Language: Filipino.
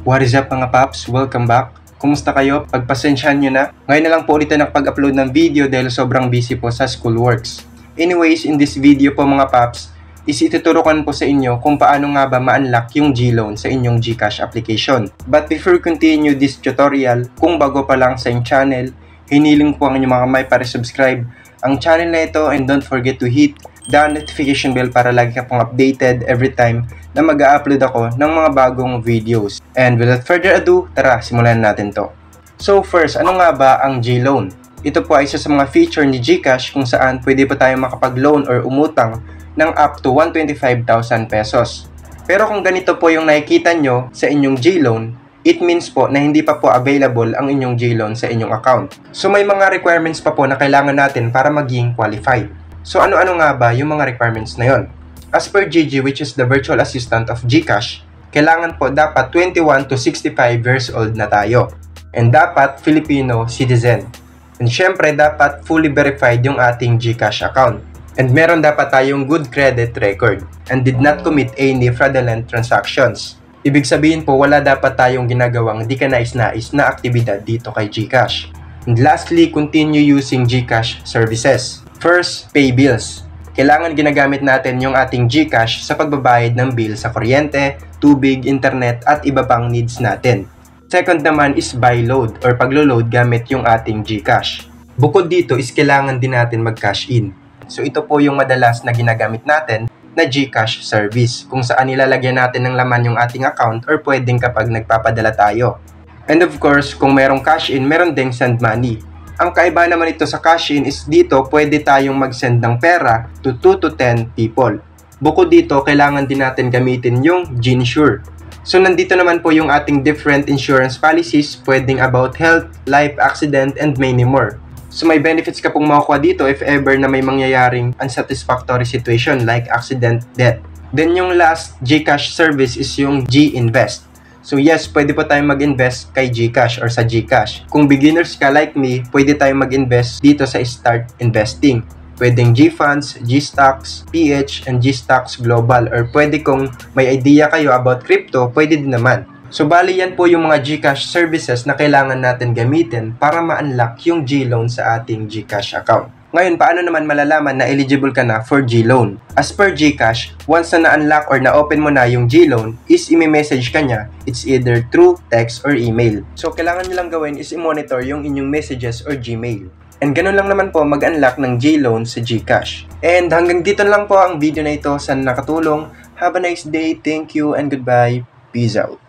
What is up mga paps? Welcome back. Kumusta kayo? Pagpasensyahan nyo na. Ngayon na lang po ulit na nakapag-upload ng video dahil sobrang busy po sa schoolworks. Anyways, in this video po mga paps, is ituturukan po sa inyo kung paano nga ba ma-unlock yung G-Loan sa inyong GCash application. But before we continue this tutorial, kung bago pa lang sa inyong channel, hiniling po ang inyong mga may para-subscribe ang channel na ito and don't forget to hit the notification bell para lagi ka pong updated every time na mag-a-upload ako ng mga bagong videos. And without further ado, tara, simulan natin to. So first, ano nga ba ang G-Loan? Ito po ay isa sa mga feature ni GCash kung saan pwede pa tayong makapag-loan or umutang ng up to 125,000 pesos. Pero kung ganito po yung nakikita nyo sa inyong G-Loan, it means po na hindi pa po available ang inyong G-Loan sa inyong account. So may mga requirements pa po na kailangan natin para maging qualified. So ano-ano nga ba yung mga requirements na yon? As per Gigi, which is the virtual assistant of GCash, kailangan po dapat 21 to 65 years old na tayo. And dapat Filipino citizen. And syempre dapat fully verified yung ating GCash account. And meron dapat tayong good credit record and did not commit any fraudulent transactions. Ibig sabihin po wala dapat tayong ginagawang di ka nais-nais na aktibidad dito kay GCash. And lastly, continue using GCash services. First, pay bills. Kailangan ginagamit natin yung ating GCash sa pagbabayad ng bill sa kuryente, tubig, internet at iba pang needs natin. Second naman is buy load or paglo-load gamit yung ating GCash. Bukod dito is kailangan din natin mag-cash in. So ito po yung madalas na ginagamit natin na GCash service kung saan nilalagyan natin ng laman yung ating account or pwedeng kapag nagpapadala tayo. And of course, kung merong cash in, meron ding send money. Ang kaiba naman ito sa cash in is dito pwede tayong mag-send ng pera to 2 to 10 people. Bukod dito, kailangan din natin gamitin yung GInsure. So nandito naman po yung ating different insurance policies, pwedeng about health, life, accident, and many more. So may benefits ka pong makukuha dito if ever na may mangyayaring unsatisfactory situation like accident, death. Then yung last GCash service is yung G-Invest. So yes, pwede po tayong mag-invest kay GCash or sa GCash. Kung beginners ka like me, pwede tayong mag-invest dito sa Start Investing. Pwedeng G-Funds, G-Stocks, PH, and G-Stocks Global. Or pwede kung may idea kayo about crypto, pwede din naman. So bali yan po yung mga GCash services na kailangan natin gamitin para ma-unlock yung G-Loan sa ating GCash account. Ngayon, paano naman malalaman na eligible ka na for G-Loan? As per GCash, once na na-unlock or na-open mo na yung G-Loan, is i-message ka niya. It's either through text or email. So, kailangan nyo lang gawin is i-monitor yung inyong messages or Gmail. And ganun lang naman po mag-unlock ng G-Loan sa GCash. And hanggang dito lang po ang video na ito. Sana nakatulong. Have a nice day. Thank you and goodbye. Peace out.